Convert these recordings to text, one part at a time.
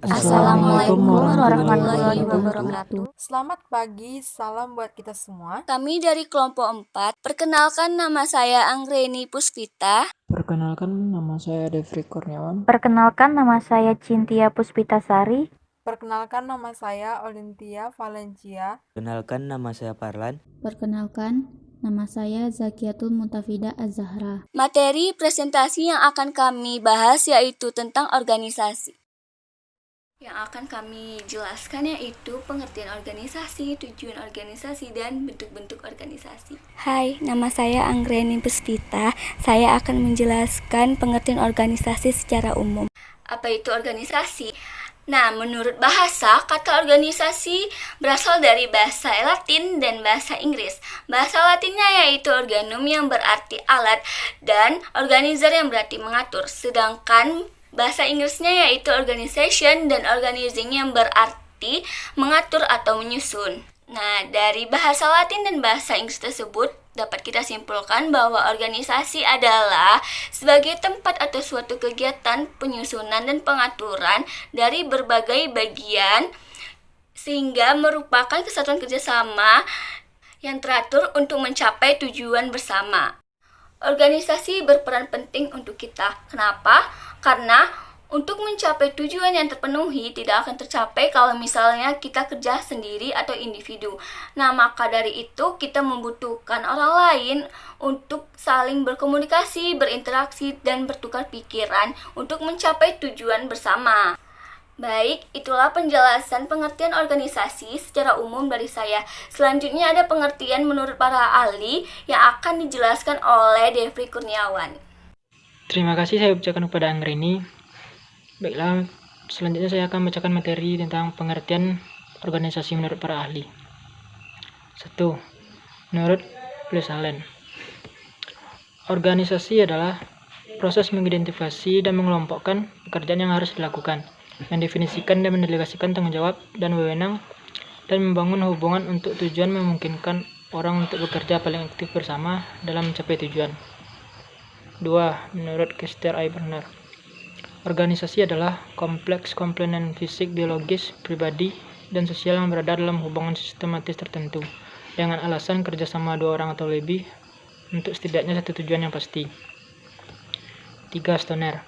Assalamualaikum warahmatullahi wabarakatuh. Selamat pagi, salam buat kita semua. Kami dari kelompok 4. Perkenalkan, nama saya Anggreni Puspita. Perkenalkan, nama saya Devri Kurniawan. Perkenalkan, nama saya Cintia Puspitasari. Perkenalkan, nama saya Olintia Valencia. Perkenalkan, nama saya Parlan. Perkenalkan, nama saya Zakiatul Mutafida Az-Zahra. Materi presentasi yang akan kami bahas yaitu tentang organisasi. Yang akan kami jelaskan yaitu pengertian organisasi, tujuan organisasi, dan bentuk-bentuk organisasi. Hai, nama saya Anggreni Puspita. Saya akan menjelaskan pengertian organisasi secara umum. Apa itu organisasi? Nah, menurut bahasa, kata organisasi berasal dari bahasa Latin dan bahasa Inggris. Bahasa Latinnya yaitu organum yang berarti alat dan organizer yang berarti mengatur. Sedangkan bahasa Inggrisnya yaitu organization dan organizing yang berarti mengatur atau menyusun. Nah, dari bahasa Latin dan bahasa Inggris tersebut dapat kita simpulkan bahwa organisasi adalah sebagai tempat atau suatu kegiatan penyusunan dan pengaturan dari berbagai bagian sehingga merupakan kesatuan kerjasama yang teratur untuk mencapai tujuan bersama. Organisasi berperan penting untuk kita. Kenapa? Karena untuk mencapai tujuan yang terpenuhi tidak akan tercapai kalau misalnya kita kerja sendiri atau individu. Nah, maka dari itu kita membutuhkan orang lain untuk saling berkomunikasi, berinteraksi, dan bertukar pikiran untuk mencapai tujuan bersama. Baik, itulah penjelasan pengertian organisasi secara umum dari saya. Selanjutnya ada pengertian menurut para ahli yang akan dijelaskan oleh Devri Kurniawan. Terima kasih saya ucapkan kepada Anggreni. Baiklah, selanjutnya saya akan membacakan materi tentang pengertian organisasi menurut para ahli. 1. Menurut Plessalen, organisasi adalah proses mengidentifikasi dan mengelompokkan pekerjaan yang harus dilakukan, mendefinisikan dan mendelegasikan tanggung jawab dan wewenang, dan membangun hubungan untuk tujuan memungkinkan orang untuk bekerja paling aktif bersama dalam mencapai tujuan. 2. Menurut Kester Eibner, organisasi adalah kompleks komponen fisik, biologis, pribadi, dan sosial yang berada dalam hubungan sistematis tertentu dengan alasan kerjasama dua orang atau lebih untuk setidaknya satu tujuan yang pasti. 3. Stoner,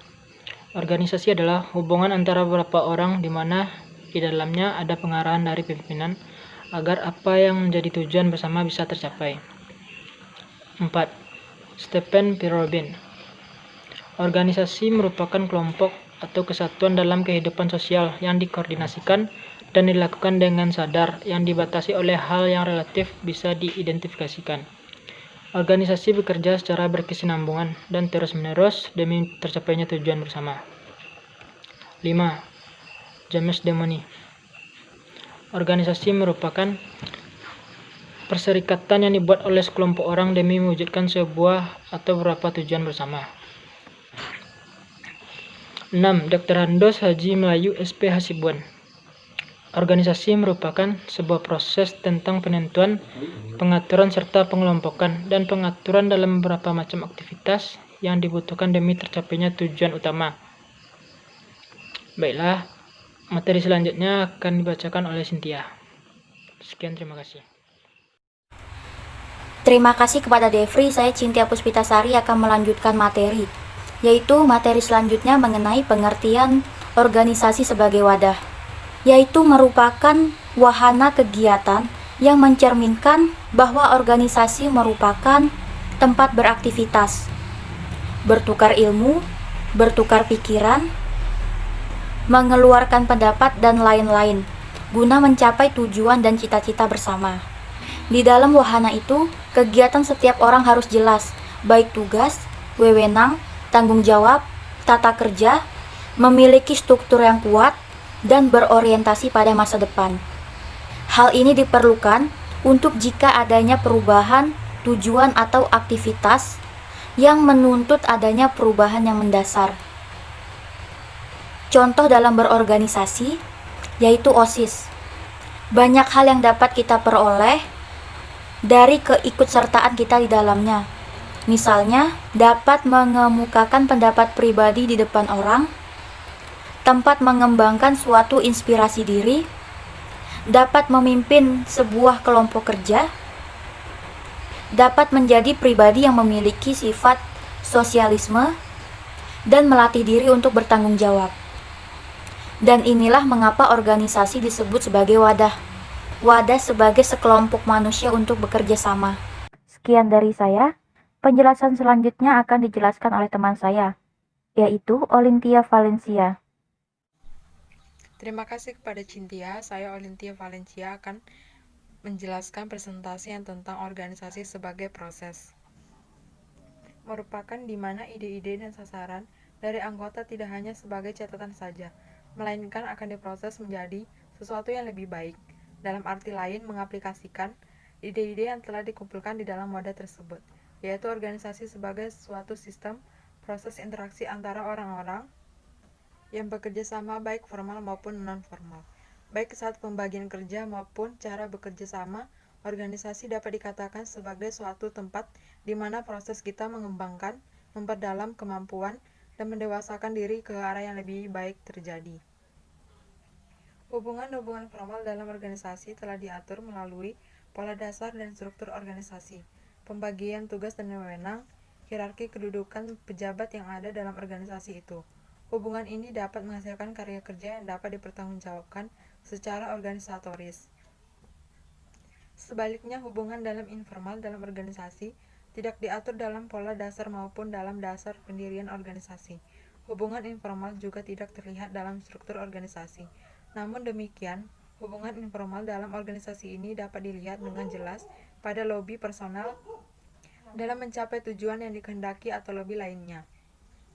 organisasi adalah hubungan antara beberapa orang di mana di dalamnya ada pengarahan dari pimpinan agar apa yang menjadi tujuan bersama bisa tercapai. 4. Stephen P. Robin, organisasi merupakan kelompok atau kesatuan dalam kehidupan sosial yang dikoordinasikan dan dilakukan dengan sadar yang dibatasi oleh hal yang relatif bisa diidentifikasikan. Organisasi bekerja secara berkesinambungan dan terus-menerus demi tercapainya tujuan bersama. 5. James Demony, organisasi merupakan perserikatan yang dibuat oleh sekelompok orang demi mewujudkan sebuah atau beberapa tujuan bersama. 6. Dr. Handos Haji Melayu SP Hasibuan, organisasi merupakan sebuah proses tentang penentuan, pengaturan serta pengelompokan dan pengaturan dalam beberapa macam aktivitas yang dibutuhkan demi tercapainya tujuan utama. Baiklah, materi selanjutnya akan dibacakan oleh Cynthia. Sekian, terima kasih. Terima kasih kepada Devri, saya Cintia Puspitasari akan melanjutkan materi, yaitu materi selanjutnya mengenai pengertian organisasi sebagai wadah, yaitu merupakan wahana kegiatan yang mencerminkan bahwa organisasi merupakan tempat beraktivitas, bertukar ilmu, bertukar pikiran, mengeluarkan pendapat, dan lain-lain, guna mencapai tujuan dan cita-cita bersama. Di dalam wahana itu, kegiatan setiap orang harus jelas, baik tugas, wewenang, tanggung jawab, tata kerja, memiliki struktur yang kuat, dan berorientasi pada masa depan. Hal ini diperlukan untuk jika adanya perubahan tujuan atau aktivitas yang menuntut adanya perubahan yang mendasar. Contoh dalam berorganisasi yaitu OSIS. Banyak hal yang dapat kita peroleh dari keikutsertaan kita di dalamnya. Misalnya, dapat mengemukakan pendapat pribadi di depan orang, tempat mengembangkan suatu inspirasi diri, dapat memimpin sebuah kelompok kerja, dapat menjadi pribadi yang memiliki sifat sosialisme, dan melatih diri untuk bertanggung jawab. Dan inilah mengapa organisasi disebut sebagai wadah. Wadah sebagai sekelompok manusia untuk bekerja sama. Sekian dari saya. Penjelasan selanjutnya akan dijelaskan oleh teman saya, yaitu Olintia Valencia. Terima kasih kepada Cynthia. Saya Olintia Valencia akan menjelaskan presentasi yang tentang organisasi sebagai proses. Merupakan di mana ide-ide dan sasaran dari anggota tidak hanya sebagai catatan saja, melainkan akan diproses menjadi sesuatu yang lebih baik. Dalam arti lain, mengaplikasikan ide-ide yang telah dikumpulkan di dalam wadah tersebut, yaitu organisasi sebagai suatu sistem proses interaksi antara orang-orang yang bekerja sama baik formal maupun non-formal. Baik saat pembagian kerja maupun cara bekerja sama, organisasi dapat dikatakan sebagai suatu tempat di mana proses kita mengembangkan, memperdalam kemampuan, dan mendewasakan diri ke arah yang lebih baik terjadi. Hubungan-hubungan formal dalam organisasi telah diatur melalui pola dasar dan struktur organisasi, pembagian tugas dan wewenang, hierarki kedudukan pejabat yang ada dalam organisasi itu. Hubungan ini dapat menghasilkan karya kerja yang dapat dipertanggungjawabkan secara organisatoris. Sebaliknya, hubungan dalam informal dalam organisasi tidak diatur dalam pola dasar maupun dalam dasar pendirian organisasi. Hubungan informal juga tidak terlihat dalam struktur organisasi. Namun demikian, hubungan informal dalam organisasi ini dapat dilihat dengan jelas pada lobby personal dalam mencapai tujuan yang dikehendaki atau lobby lainnya.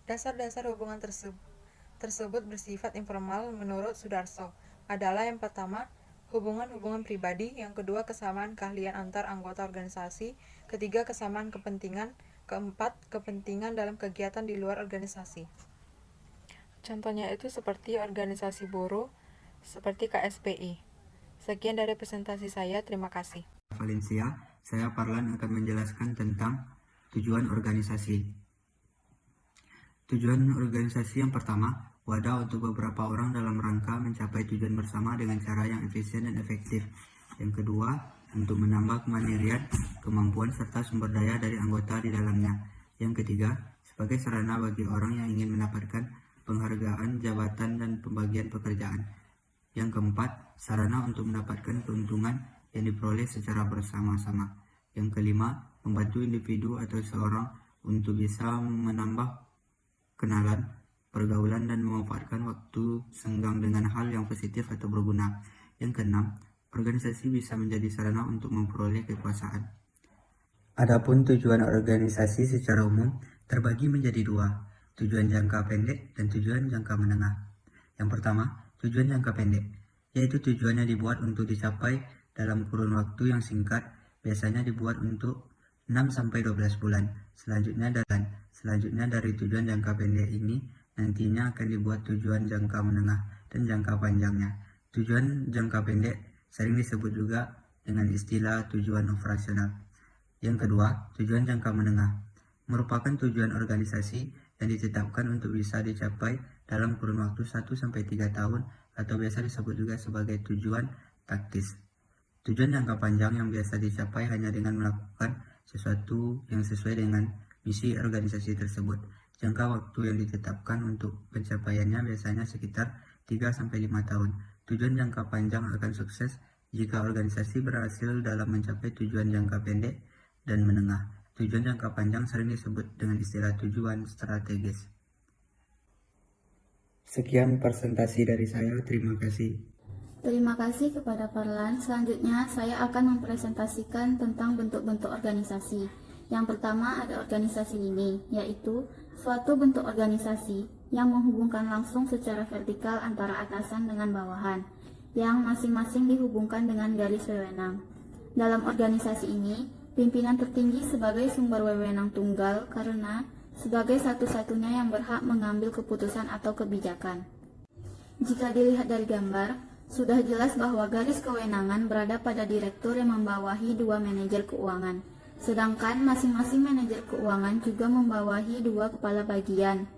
Dasar-dasar hubungan tersebut bersifat informal menurut Sudarso adalah yang pertama, hubungan-hubungan pribadi, yang kedua, kesamaan keahlian antar anggota organisasi, ketiga, kesamaan kepentingan, keempat, kepentingan dalam kegiatan di luar organisasi. Contohnya itu seperti organisasi buruh, seperti KSPI. Sekian dari presentasi saya, terima kasih. Valencia, saya Parlan akan menjelaskan tentang tujuan organisasi. Tujuan organisasi yang pertama, wadah untuk beberapa orang dalam rangka mencapai tujuan bersama dengan cara yang efisien dan efektif. Yang kedua, untuk menambah kemandirian, kemampuan serta sumber daya dari anggota di dalamnya. Yang ketiga, sebagai sarana bagi orang yang ingin mendapatkan penghargaan, jabatan, dan pembagian pekerjaan. Yang keempat, sarana untuk mendapatkan keuntungan yang diperoleh secara bersama-sama. Yang kelima, membantu individu atau seorang untuk bisa menambah kenalan, pergaulan, dan memanfaatkan waktu senggang dengan hal yang positif atau berguna. Yang keenam, organisasi bisa menjadi sarana untuk memperoleh kekuasaan. Adapun tujuan organisasi secara umum terbagi menjadi dua, tujuan jangka pendek dan tujuan jangka menengah. Yang pertama, tujuan jangka pendek, yaitu tujuannya dibuat untuk dicapai dalam kurun waktu yang singkat, biasanya dibuat untuk 6-12 bulan. Selanjutnya dari tujuan jangka pendek ini, nantinya akan dibuat tujuan jangka menengah dan jangka panjangnya. Tujuan jangka pendek sering disebut juga dengan istilah tujuan operasional. Yang kedua, tujuan jangka menengah merupakan tujuan organisasi yang ditetapkan untuk bisa dicapai dalam kurun waktu 1-3 tahun atau biasa disebut juga sebagai tujuan taktis. Tujuan jangka panjang yang biasa dicapai hanya dengan melakukan sesuatu yang sesuai dengan misi organisasi tersebut. Jangka waktu yang ditetapkan untuk pencapaiannya biasanya sekitar 3-5 tahun. Tujuan jangka panjang akan sukses jika organisasi berhasil dalam mencapai tujuan jangka pendek dan menengah. Tujuan jangka panjang sering disebut dengan istilah tujuan strategis. Sekian presentasi dari saya, terima kasih. Terima kasih kepada Parlan. Selanjutnya, saya akan mempresentasikan tentang bentuk-bentuk organisasi. Yang pertama ada organisasi ini, yaitu suatu bentuk organisasi yang menghubungkan langsung secara vertikal antara atasan dengan bawahan, yang masing-masing dihubungkan dengan garis wewenang. Dalam organisasi ini, pimpinan tertinggi sebagai sumber wewenang tunggal karena sebagai satu-satunya yang berhak mengambil keputusan atau kebijakan. Jika dilihat dari gambar, sudah jelas bahwa garis kewenangan berada pada direktur yang membawahi 2 manajer keuangan, sedangkan masing-masing manajer keuangan juga membawahi 2 kepala bagian.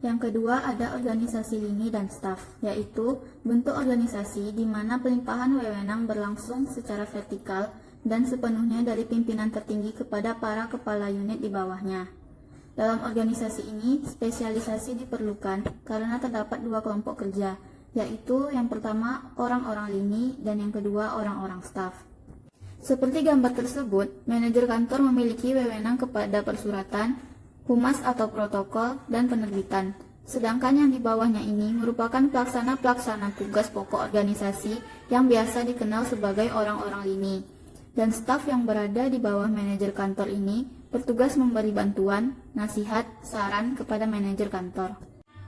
Yang kedua ada organisasi lini dan staf, yaitu bentuk organisasi di mana pelimpahan wewenang berlangsung secara vertikal dan sepenuhnya dari pimpinan tertinggi kepada para kepala unit di bawahnya. Dalam organisasi ini, spesialisasi diperlukan karena terdapat dua kelompok kerja, yaitu yang pertama orang-orang lini dan yang kedua orang-orang staf. Seperti gambar tersebut, manajer kantor memiliki wewenang kepada persuratan, humas atau protokol, dan penerbitan. Sedangkan yang di bawahnya ini merupakan pelaksana-pelaksana tugas pokok organisasi yang biasa dikenal sebagai orang-orang lini. Dan staf yang berada di bawah manajer kantor ini bertugas memberi bantuan, nasihat, saran kepada manajer kantor.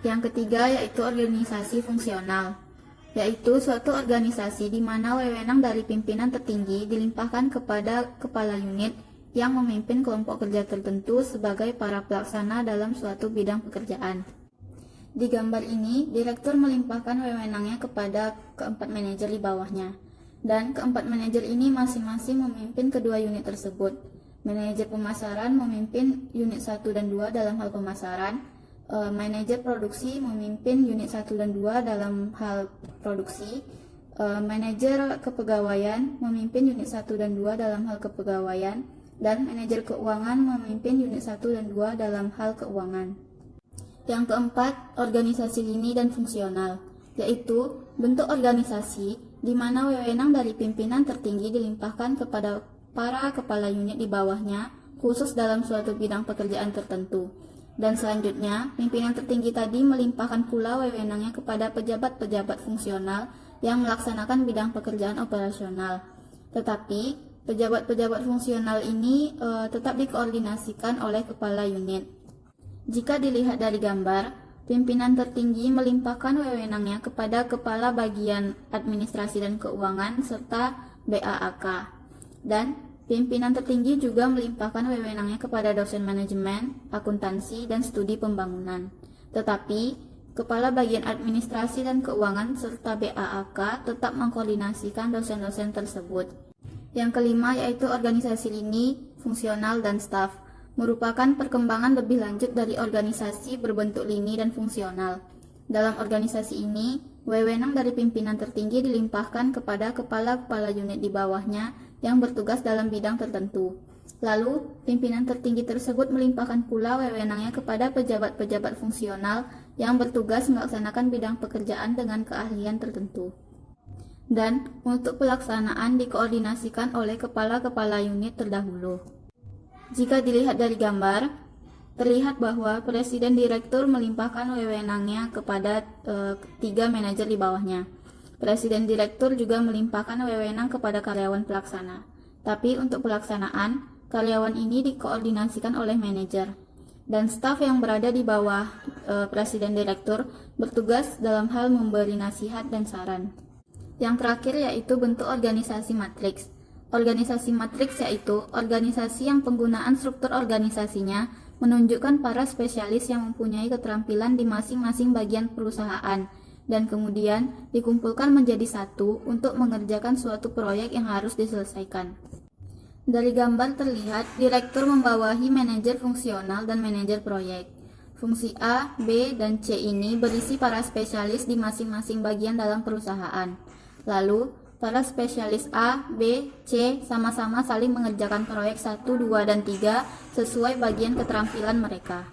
Yang ketiga yaitu organisasi fungsional, yaitu suatu organisasi di mana wewenang dari pimpinan tertinggi dilimpahkan kepada kepala unit yang memimpin kelompok kerja tertentu sebagai para pelaksana dalam suatu bidang pekerjaan. Di gambar ini, direktur melimpahkan wewenangnya kepada keempat manajer di bawahnya, dan keempat manajer ini masing-masing memimpin kedua unit tersebut. Manajer pemasaran memimpin unit 1 dan 2 dalam hal pemasaran, manajer produksi memimpin unit 1 dan 2 dalam hal produksi, manajer kepegawaian memimpin unit 1 dan 2 dalam hal kepegawaian, dan manajer keuangan memimpin unit 1 dan 2 dalam hal keuangan. Yang keempat, organisasi lini dan fungsional, yaitu bentuk organisasi di mana wewenang dari pimpinan tertinggi dilimpahkan kepada para kepala unit di bawahnya, khusus dalam suatu bidang pekerjaan tertentu. Dan selanjutnya, pimpinan tertinggi tadi melimpahkan pula wewenangnya kepada pejabat-pejabat fungsional yang melaksanakan bidang pekerjaan operasional. Tetapi, pejabat-pejabat fungsional ini tetap dikoordinasikan oleh kepala unit. Jika dilihat dari gambar, pimpinan tertinggi melimpahkan wewenangnya kepada kepala bagian administrasi dan keuangan serta BAAK. Dan pimpinan tertinggi juga melimpahkan wewenangnya kepada dosen manajemen, akuntansi, dan studi pembangunan. Tetapi, kepala bagian administrasi dan keuangan serta BAAK tetap mengkoordinasikan dosen-dosen tersebut. Yang kelima yaitu organisasi lini, fungsional, dan staf, merupakan perkembangan lebih lanjut dari organisasi berbentuk lini dan fungsional. Dalam organisasi ini, wewenang dari pimpinan tertinggi dilimpahkan kepada kepala-kepala unit di bawahnya yang bertugas dalam bidang tertentu. Lalu, pimpinan tertinggi tersebut melimpahkan pula wewenangnya kepada pejabat-pejabat fungsional yang bertugas melaksanakan bidang pekerjaan dengan keahlian tertentu. Dan untuk pelaksanaan dikoordinasikan oleh kepala-kepala unit terdahulu. Jika dilihat dari gambar, terlihat bahwa presiden direktur melimpahkan wewenangnya kepada 3 manajer di bawahnya. Presiden direktur juga melimpahkan wewenang kepada karyawan pelaksana. Tapi untuk pelaksanaan, karyawan ini dikoordinasikan oleh manajer. Dan staf yang berada di bawah presiden direktur bertugas dalam hal memberi nasihat dan saran. Yang terakhir yaitu bentuk organisasi matriks. Organisasi matriks yaitu organisasi yang penggunaan struktur organisasinya menunjukkan para spesialis yang mempunyai keterampilan di masing-masing bagian perusahaan dan kemudian dikumpulkan menjadi satu untuk mengerjakan suatu proyek yang harus diselesaikan. Dari gambar terlihat direktur membawahi manajer fungsional dan manajer proyek. Fungsi A, B, dan C ini berisi para spesialis di masing-masing bagian dalam perusahaan. Lalu, para spesialis A, B, C sama-sama saling mengerjakan proyek 1, 2, dan 3 sesuai bagian keterampilan mereka.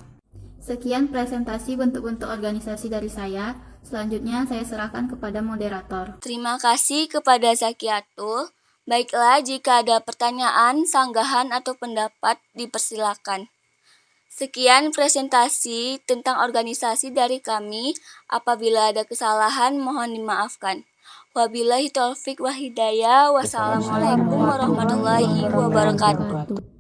Sekian presentasi bentuk-bentuk organisasi dari saya. Selanjutnya saya serahkan kepada moderator. Terima kasih kepada Zakiatul. Baiklah, jika ada pertanyaan, sanggahan, atau pendapat, dipersilakan. Sekian presentasi tentang organisasi dari kami. Apabila ada kesalahan, mohon dimaafkan. Wabillahi taufik wa hidayah. Wassalamualaikum warahmatullahi wabarakatuh.